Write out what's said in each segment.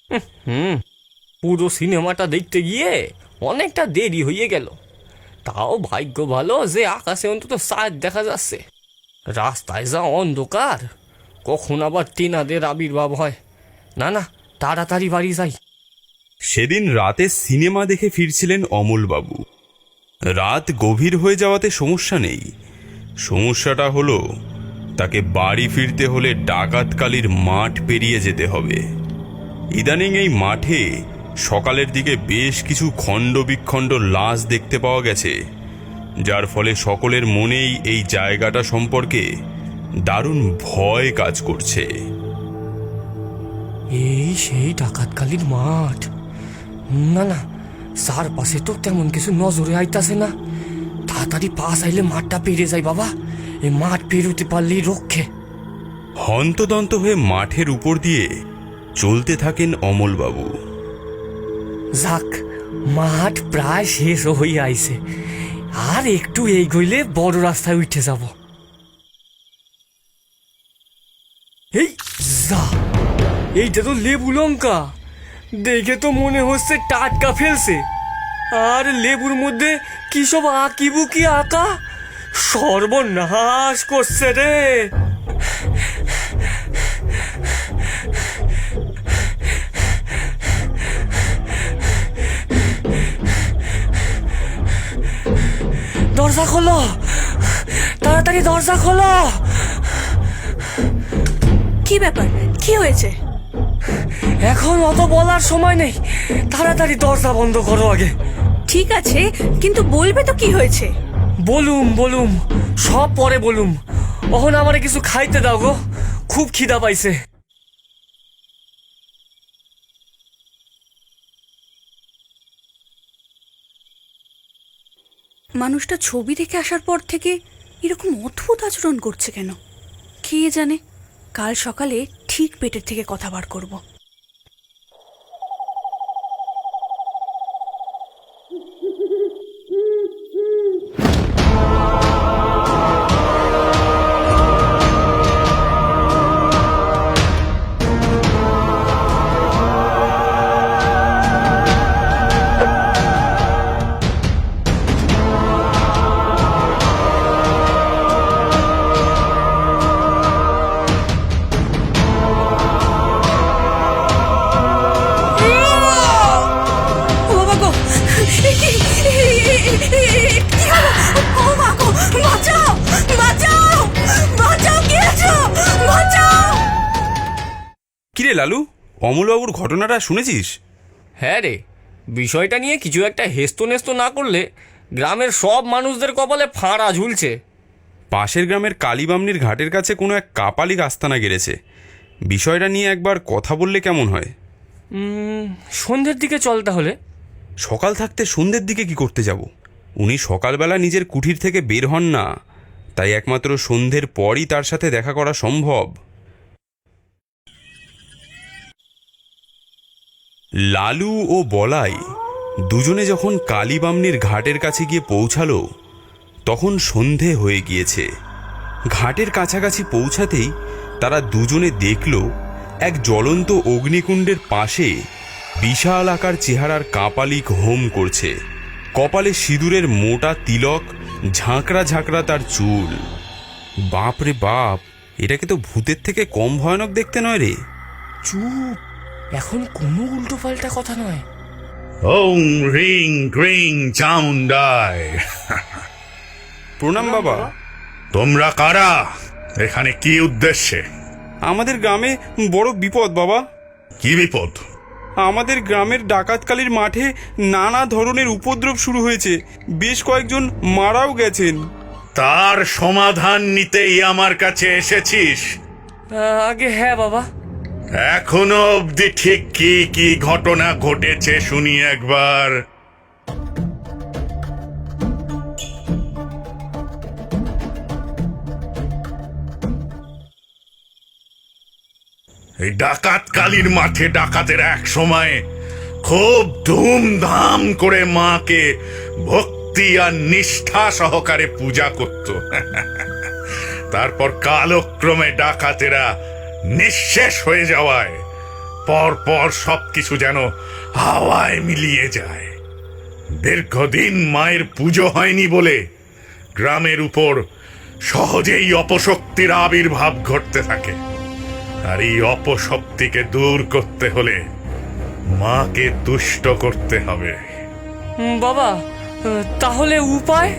হুম, পুরো সিনেমাটা দেখতে গিয়ে অনেকটা দেরি হয়ে গেল। তাও ভাগ্য ভালো যে আকাশে অন্তত চাঁদ দেখা যাচ্ছে। রাস্তায় যা অন্ধকার, কখন আবার টিনাদের আবির্ভাব হয়। না না, তাড়াতাড়ি বাড়ি যাই। সেদিন রাতে সিনেমা দেখে ফিরছিলেন অমলবাবু। রাত গভীর হয়ে যাওয়াতে সমস্যা নেই, সমস্যাটা হলো তাকে বাড়ি ফিরতে হলে ডাকাতকালির মাঠ পেরিয়ে যেতে হবে। ইদানিং এই মাঠে সকালের দিকে বেশ কিছু খণ্ড বিখণ্ড লাশ দেখতে পাওয়া গেছে, যার ফলে সকলের মনেই এই জায়গাটা সম্পর্কে দারুণ ভয় কাজ করছে। এই সেই ডাকাতকালীর মাঠ। না না, চারপাশে তো তেমন কিছু নজরে আইতাছে না। তাড়াতাড়ি পাশ আইলে মাঠটা পেরিয়ে যাই বাবা। এই মাঠ পেরোতে পারলেই রক্ষে। হন্তদন্ত হয়ে মাঠের উপর দিয়ে চলতে থাকেন অমলবাবু। যাক, মাঠ প্রায় শেষ হয়ে আইছে। আর একটু এগোইলে বড় রাস্তায় উঠে যাব। এই যা, এইটা তো লেবু লঙ্কা। দেখে তো মনে হচ্ছে টাটকা ফেলছে। আর লেবুর মধ্যে কি সব আঁকিবুকি আঁকা, সর্বনাশ করছে রে। দরজা খোলো, তাড়াতাড়ি দরজা খোলো। কি ব্যাপার, কি হয়েছে? এখন অত বলার সময় নেই, তাড়াতাড়ি দরজা বন্ধ করো আগে। ঠিক আছে, কিন্তু বলবে তো কি হয়েছে? বলুম বলুম, সব পরে বলুম। এখন আমারে কিছু খাইতে দাও গো, খুব খিদা পাইছে। মানুষটা ছবি দেখে আসার পর থেকে এরকম অদ্ভুত আচরণ করছে কেন? কে জানে। কাল সকালে ঠিক পেটের থেকে কথা বার করব। ও বাবা গো, কি হলো? ও মা গো, বাঁচাও বাঁচাও বাঁচাও, কে আছো? বাঁচাও! কিরে লালু, অমলবাবুর ঘটনাটা শুনেছিস? হ্যাঁ রে, বিষয়টা নিয়ে কিছু একটা হেস্তনেস্ত না করলে গ্রামের সব মানুষদের কপালে ফাঁড়া ঝুলছে। পাশের গ্রামের কালীবামনির ঘাটের কাছে কোনো এক কাপালিক আস্তানা গেড়েছে। বিষয়টা নিয়ে একবার কথা বললে কেমন হয়? সন্ধ্যের দিকে চল তাহলে। সকাল থাকতে সন্ধ্যের দিকে কি করতে যাব? উনি সকালবেলা নিজের কুঠির থেকে বের হন না, তাই একমাত্র সন্ধ্যের পরই তার সাথে দেখা করা সম্ভব। লালু ও বলাই দুজনে যখন কালীবামনির ঘাটের কাছে গিয়ে পৌঁছালো, তখন সন্ধে হয়ে গিয়েছে। ঘাটের কাছাকাছি পৌঁছাতেই তারা দুজনে দেখল এক জ্বলন্ত অগ্নিকুণ্ডের পাশে বিশাল আকার চেহারার কাপালিক হোম করছে। কপালে সিঁদুরের মোটা তিলক, ঝাঁকড়া ঝাঁকড়া তার চুল। বাপ রে বাপ, এটাকে তো ভূতের থেকে কম ভয়ানক দেখতে নয় রে। চুপ, এখন কোনো উল্টো পাল্টা কথা নয়। ওং হ্রিং ক্রিং চামুন্ডায়। প্রণাম বাবা। তোমরা কারা? এখানে কি উদ্দেশ্যে? আমাদের গ্রামে বড় বিপদ বাবা। কি বিপদ? আমাদের গ্রামের ডাকাতকালীর মাঠে নানা ধরনের উপদ্রব শুরু হয়েছে, বেশ কয়েকজন মারাও গেছেন। তার সমাধান নিতেই আমার কাছে এসেছিস? আগে হ্যাঁ বাবা। এখনো অবধি ঠিক কি কি ঘটনা ঘটেছে শুনি একবার। এই ডাকাতকালীর মাঠে ডাকাতের এক সময় খুব ধুমধাম করে মাকে ভক্তি আর নিষ্ঠা সহকারে পূজা করত। তারপর কালক্রমে ডাকাতেরা নিঃশেষ হয়ে যাওয়ায় পর পর সবকিছু যেন হাওয়ায় মিলিয়ে যায়। দীর্ঘদিন মায়ের পুজো হয়নি বলে গ্রামের উপর সহজেই অপশক্তির আবির্ভাব ঘটতে থাকে। আর এই অপশক্তিকে দূর করতে হলে মাকে তুষ্ট করতে হবে। বাবা, তাহলে উপায়?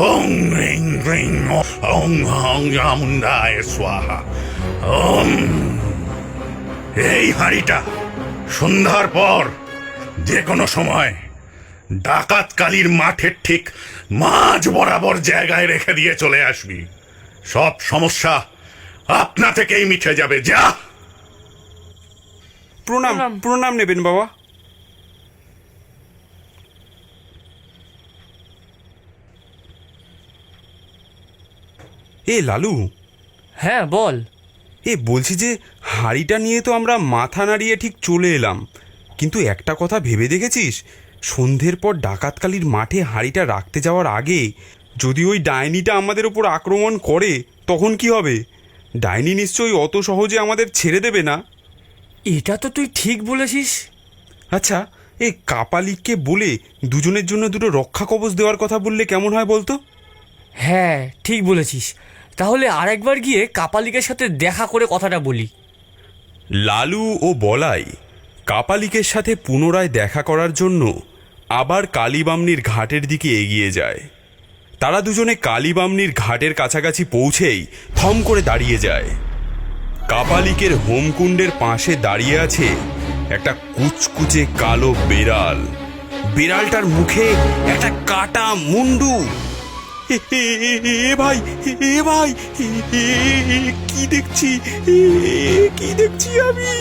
ওং হ্রিং হ্রিং ওং হং চামুণ্ডায় স্বাহা। ওম। এই হাঁড়িটা সন্ধ্যার পর যে কোনো সময় ডাকাত কালীর মাঠের ঠিক মাঝ বরাবর জায়গায় রেখে দিয়ে চলে আসবি। সব সমস্যা আপনা থেকেই মিটে যাবে। যা। প্রণাম প্রণাম নেবেন বাবা। এ লালু, হ্যাঁ বল। বলছি যে হাঁড়িটা নিয়ে তো আমরা মাথা নাড়িয়ে ঠিক চলে এলাম, কিন্তু একটা কথা ভেবে দেখেছিস, সন্ধ্যের পর ডাকাতকালীর মাঠে হাঁড়িটা রাখতে যাওয়ার আগে যদি ওই ডাইনিটা আমাদের ওপর আক্রমণ করে তখন কি হবে? ডাইনি নিশ্চয়ই অত সহজে আমাদের ছেড়ে দেবে না। এটা তো তুই ঠিক বলেছিস। আচ্ছা, এই কাপালিককে বলে দুজনের জন্য দুটো রক্ষা কবচ দেওয়ার কথা বললে কেমন হয় বলতো? হ্যাঁ ঠিক বলেছিস, তাহলে আরেকবার গিয়ে কাপালিকের সাথে দেখা করে কথাটা বলি। লালু ও বলাই কাপালিকের সাথে পুনরায় দেখা করার জন্য আবার কালীবামনির ঘাটের দিকে এগিয়ে যায়। তারা দুজনে কালীবামনির ঘাটের কাছাকাছি পৌঁছেই থম করে দাঁড়িয়ে যায়। কাপালিকের হোমকুণ্ডের পাশে দাঁড়িয়ে আছে একটা কুচকুচে কালো বেড়াল। বিড়ালটার মুখে একটা কাটা মুন্ডু। ভাই ভাই, কি দেখছি আমি?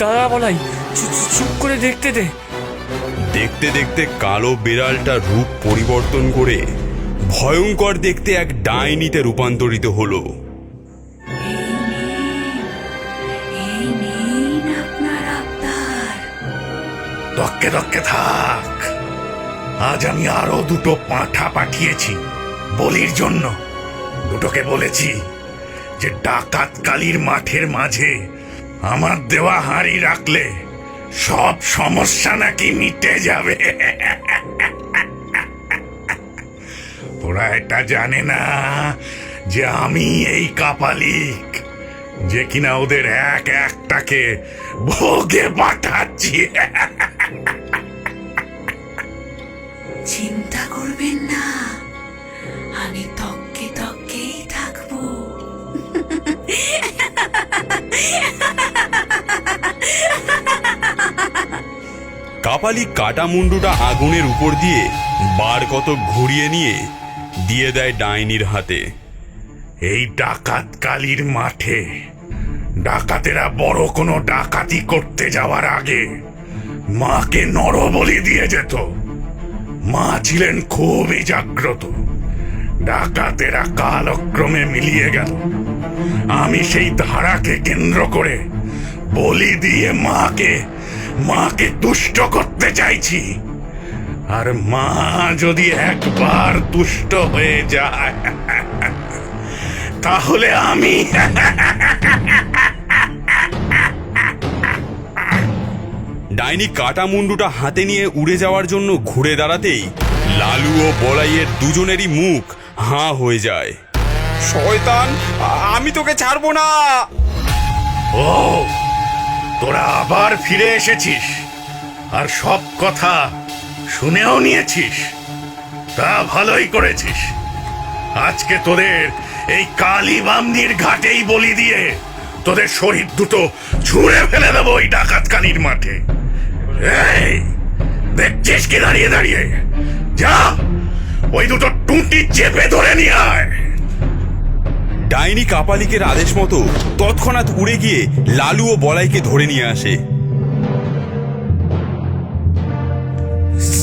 দাদা বলাই, চুপ করে দেখতে দে। দেখতে দেখতে কালো বিড়ালটা রূপ পরিবর্তন করে ভয়ঙ্কর দেখতে এক ডাইনিতে রূপান্তরিত হলো। দক্কে দক্কে থাক। আজ আমি আরো দুটো পাঁঠা পাঠিয়েছি বলির জন্য। দুটোকে বলেছি যে ডাকাত কালীর মাঠের মাঝে আমার দেওয়া হাঁড়ি রাখলে সব সমস্যা নাকি মিটে যাবে। ওরা এটা জানে না যে আমি এই কাপালিক, যে কিনা ওদের এক একটাকে ভোগে পাঠাচ্ছি। চিন্তা করবেন না, আমি তককে তককেই থাকবো। কাপালিক কাটা মুন্ডুটা আগুনের উপর দিয়ে বার কত ঘুরিয়ে নিয়ে দিয়ে দেয় ডাইনির হাতে। এই ডাকাত কালীর মাঠে ডাকাতেরা বড় কোনো ডাকাতি করতে যাওয়ার আগে মাকে নরবলি দিয়ে যেত। মা ছিলেন খুবই জাগ্রত। ডাকাতেরা কালক্রমে মিলিয়ে গেল। আমি সেই ধারাকে কেন্দ্র করে বলি দিয়ে মাকে তুষ্ট করতে চাইছি। আর মা যদি একবার তুষ্ট হয়ে যায় তাহলে আমি ডাইনি কাটা মুন্ডুটা হাতে নিয়ে উড়ে যাওয়ার জন্য ঘুরে দাঁড়াতেই লালু ও বলাইয়ের দুজনেরই মুখ হাঁ হয়ে যায়। শয়তান, আমি তোকে ছাড়বো না। ও, তোরা আবার ফিরে এসেছিস আর সব কথা শুনেও নিয়েছিস। তা ভালোই করেছিস। আজকে তোদের এই কালীবামনির ঘাটেই বলি দিয়ে তোদের শরীর দুটো ছুঁড়ে ফেলে দেবো ওই ডাকাত কালীর মাঠে। এই দেখছিস কি দাঁড়িয়ে দাঁড়িয়ে? যা, ওই দুটো টুঁটি চেপে ধরে নিয়ে আয়। ডাইনি কাপালিকের আদেশ মতো তৎক্ষণাৎ উড়ে গিয়ে লালু ও বলাইকে ধরে নিয়ে আসে।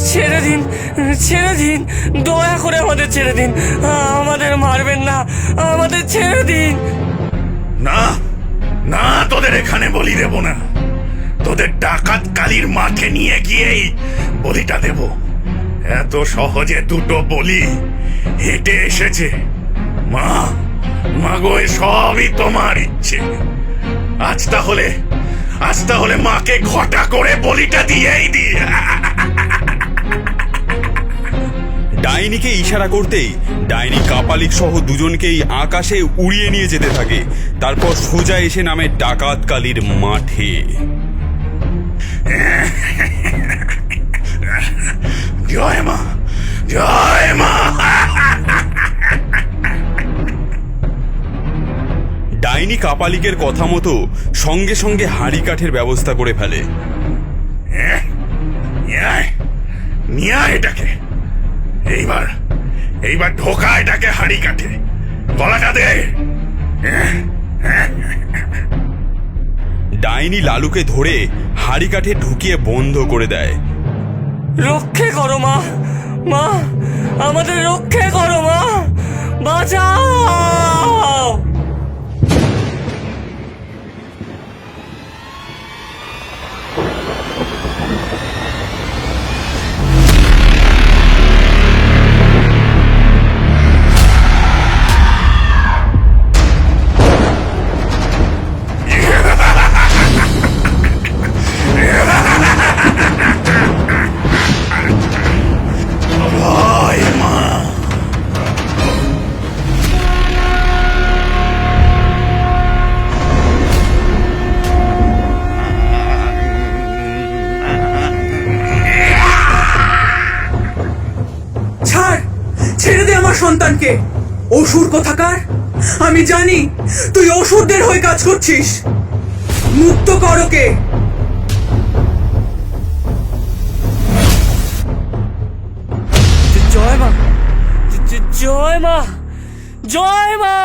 ছেড়ে দিন, ছেড়ে দিন, দয়া করে আমাদের ছেড়ে দিন। আমাদের মারবেন না, আমাদের ছেড়ে দিন। না না, তোদের এখানে বলি দেব না। তোদের ডাকাত কালীর মাঠে নিয়ে গিয়েই বলিটা দেব। এত সহজে দুটো বলি হেঁটে এসেছে। মা, মাগো, এ সবই তোমার ইচ্ছে। আজ তাহলে মাকে ঘটা করে বলিটা দিয়েই দিয়ে। ডাইনিকে ইশারা করতেই ডাইনি কাপালিক সহ দুজনকেই আকাশে উড়িয়ে নিয়ে যেতে থাকে। তারপর সোজা এসে নামে ডাকাত কালীর মাঠে। জয় মা, জয় মা। ডাইনি কাপালিকের কথা মতো সঙ্গে সঙ্গে হাঁড়ি কাঠের ব্যবস্থা করে ফেলে। নিয়ে আয় এটাকে। এইবার ঢোকা এটাকে হাঁড়ি কাঠে। গলাটা দে। ডাইনি লালুকে ধরে হাঁড়ি কাঠে ঢুকিয়ে বন্ধ করে দেয়। রক্ষে করো মা, মা আমাদের রক্ষে করো মা, বাঁচাও। জয় মা। ছাড়, ছেড়ে দে আমার সন্তানকে। অসুর কোথাকার, আমি জানি তুই অসুরদের হয়ে কাজ করছিস। মুক্ত কর ওকে। জয় মা, জয় মা, জয় মা।